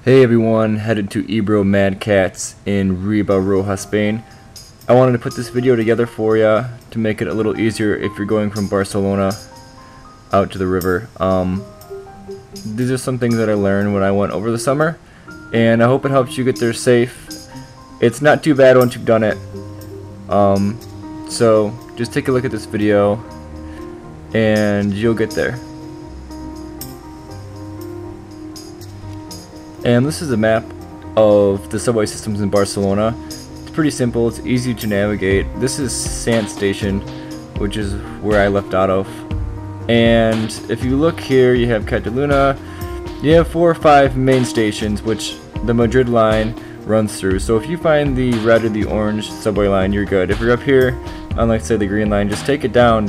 Hey everyone, headed to Ebro Mad Cats in Riba-Roja, Spain. I wanted to put this video together for you to make it a little easier if you're going from Barcelona out to the river. These are some things that I learned when I went over the summer, and I hope it helps you get there safe. It's not too bad once you've done it. So just take a look at this video and you'll get there. And this is a map of the subway systems in Barcelona. It's pretty simple, it's easy to navigate. This is Sants station, which is where I left out of. And if you look here, you have Catalunya. You have 4 or 5 main stations, which the Madrid line runs through. So if you find the red or the orange subway line, you're good. If you're up here, unlike say the green line, just take it down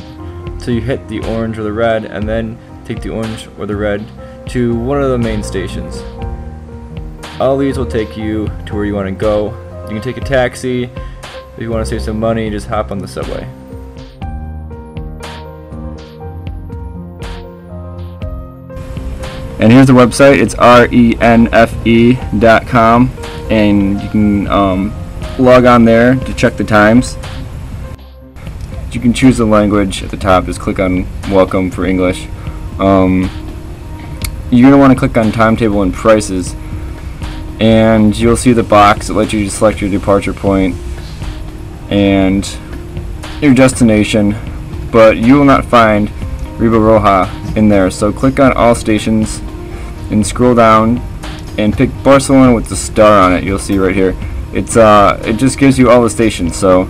till you hit the orange or the red, and then take the orange or the red to one of the main stations. All these will take you to where you want to go. You can take a taxi. If you want to save some money, just hop on the subway. And here's the website. It's renfe.com, and you can log on there to check the times. You can choose the language at the top. Just click on welcome for English. You're going to want to click on timetable and prices, and you'll see the box that lets you select your departure point and your destination, but you will not find Riba-Roja in there. So click on all stations and scroll down and pick Barcelona with the star on it. You'll see right here. It just gives you all the stations, so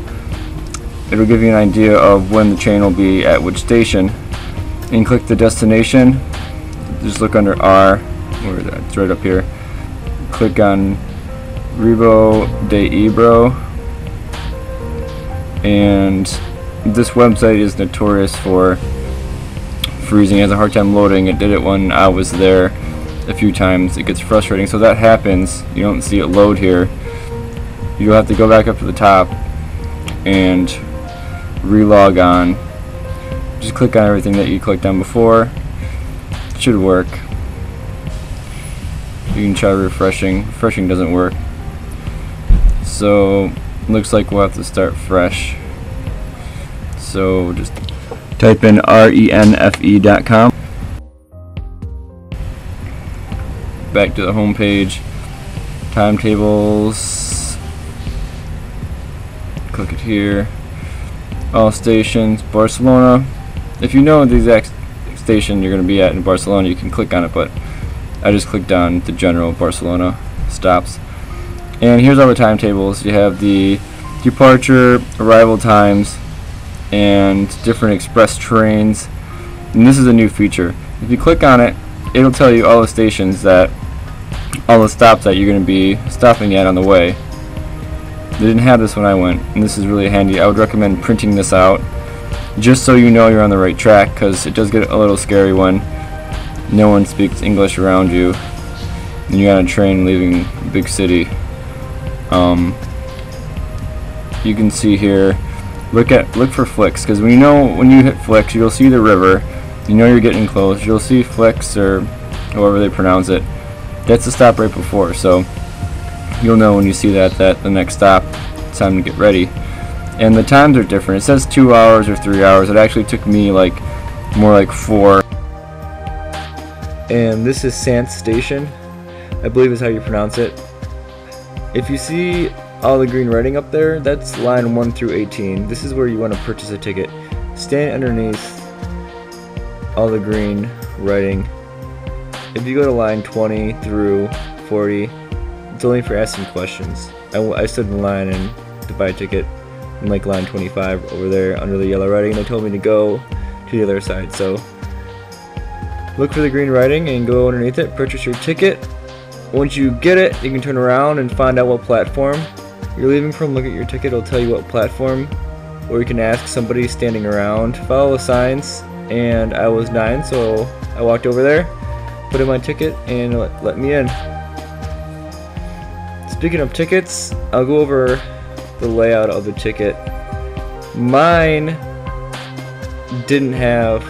it'll give you an idea of when the train will be at which station. And click the destination. Just look under R, where is that? It's right up here. Click on Riba-R.D, Ebro, and this website is notorious for freezing. It has a hard time loading. It did it when I was there a few times. It gets frustrating. So that happens. You don't see it load here. You'll have to go back up to the top and re-log on. Just click on everything that you clicked on before. It should work. You can try refreshing. Refreshing doesn't work. So looks like we'll have to start fresh. So just type in renfe.com. Back to the home page. Timetables. Click it here. All stations. Barcelona. If you know the exact station you're going to be at in Barcelona, you can click on it, but I just clicked on the general Barcelona stops. And here's all the timetables. You have the departure, arrival times, and different express trains. And this is a new feature. If you click on it, it'll tell you all the stations that, all the stops that you're going to be stopping at on the way. They didn't have this when I went, and this is really handy. I would recommend printing this out just so you know you're on the right track, because it does get a little scary when no one speaks English around you and you're on a train leaving a big city. You can see here, look for Flix, because when you hit Flix, you'll see the river. You know you're getting close. You'll see Flix, or however they pronounce it. That's the stop right before, so you'll know when you see that the next stop, it's time to get ready. And the times are different. It says 2 hours or 3 hours. It actually took me more like 4. And this is Sants station, I believe is how you pronounce it. If you see all the green writing up there, that's line 1 through 18. This is where you want to purchase a ticket. Stand underneath all the green writing. If you go to line 20 through 40, it's only for asking questions. I stood in line and to buy a ticket in line 25 over there under the yellow writing. They told me to go to the other side, so look for the green writing and go underneath it, purchase your ticket. Once you get it, you can turn around and find out what platform you're leaving from. Look at your ticket, it'll tell you what platform, or you can ask somebody standing around. Follow the signs, and I was 9, so I walked over there, put in my ticket, and let me in. Speaking of tickets, I'll go over the layout of the ticket. Mine didn't have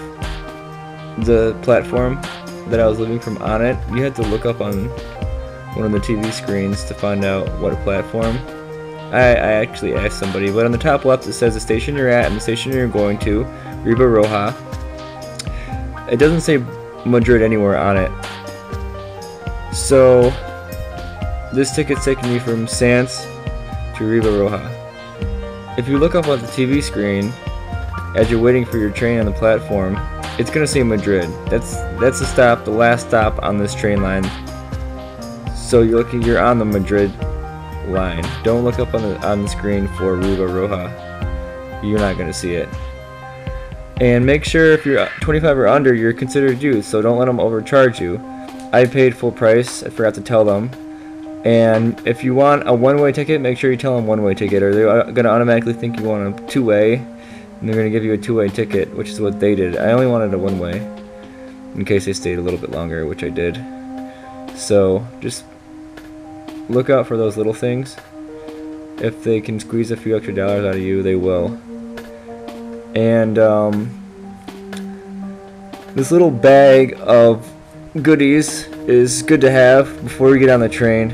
the platform that I was living from on it. You had to look up on one of the TV screens to find out what platform. I actually asked somebody, but on the top left it says the station you're at and the station you're going to, Riba-Roja. It doesn't say Madrid anywhere on it. So this ticket's taking you from Sants to Riba-Roja. If you look up on the TV screen as you're waiting for your train on the platform, it's gonna say Madrid. That's the stop, the last stop on this train line. So you're on the Madrid line. Don't look up on the screen for Riba-Roja. You're not gonna see it. And make sure if you're 25 or under, you're considered youth, so don't let them overcharge you. I paid full price, I forgot to tell them. And if you want a one-way ticket, make sure you tell them one-way ticket, or they're going to automatically think you want a two-way, and they're going to give you a two-way ticket, which is what they did. I only wanted a one-way, in case they stayed a little bit longer, which I did. So just look out for those little things. If they can squeeze a few extra dollars out of you, they will. And this little bag of goodies is good to have before you get on the train.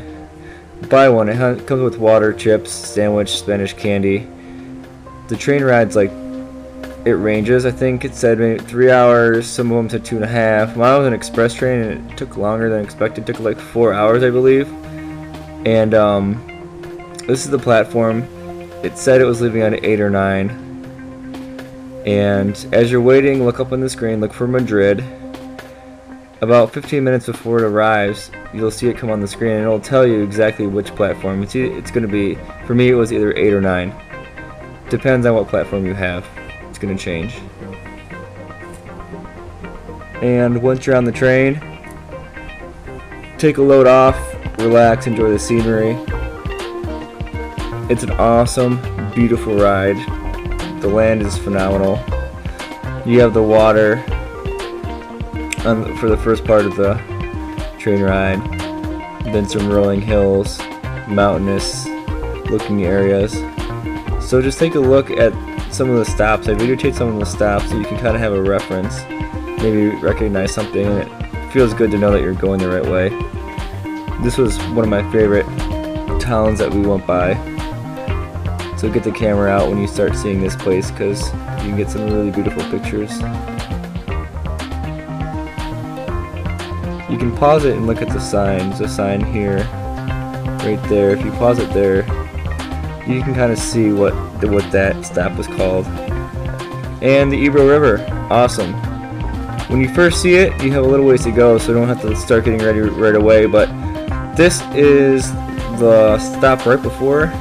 Buy one. It comes with water, chips, sandwich, Spanish candy. The train ride's like, it ranges. I think it said maybe 3 hours, some of them said 2.5. Mine was an express train and it took longer than expected. It took like 4 hours, I believe. And this is the platform. It said it was leaving at 8 or 9. And as you're waiting, look up on the screen, look for Madrid. About 15 minutes before it arrives, you'll see it come on the screen and it'll tell you exactly which platform. It's going to be, for me it was either 8 or 9. Depends on what platform you have. It's going to change. And once you're on the train, take a load off, relax, enjoy the scenery. It's an awesome, beautiful ride. The land is phenomenal. You have the water for the first part of the train ride, then some rolling hills, mountainous looking areas. So just take a look at some of the stops. I videotaped some of the stops so you can kind of have a reference, maybe recognize something, and it feels good to know that you're going the right way. This was one of my favorite towns that we went by. So get the camera out when you start seeing this place, because you can get some really beautiful pictures. You can pause it and look at the sign. There's a sign here, right there. If you pause it there, you can kind of see what that stop was called. And the Ebro River, awesome. When you first see it, you have a little ways to go, so you don't have to start getting ready right away. But this is the stop right before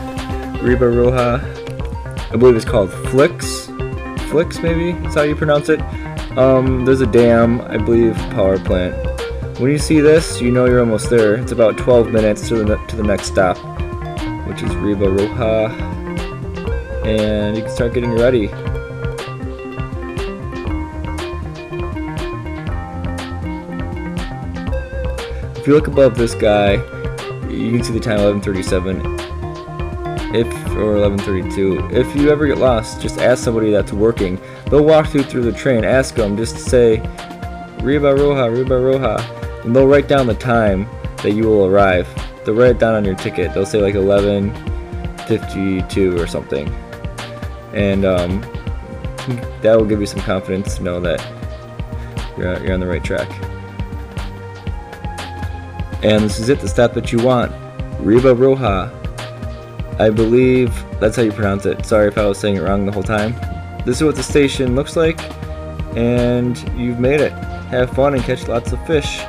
Riba-Roja. I believe it's called Flix. Flix, maybe? That's how you pronounce it. There's a dam, I believe, power plant. When you see this, you know you're almost there. It's about 12 minutes to the next stop, which is Riba-Roja. And you can start getting ready. If you look above this guy, you can see the time 11:37. Or 11:32. If you ever get lost, just ask somebody that's working. They'll walk you through the train. Ask them, just say Riba-Roja, Riba-Roja, and they'll write down the time that you will arrive. They'll write it down on your ticket. They'll say like 11:52 or something, and that will give you some confidence to know that you're on the right track. And this is it, the stop that you want, Riba-Roja. I believe that's how you pronounce it. Sorry if I was saying it wrong the whole time. This is what the station looks like, and you've made it. Have fun and catch lots of fish.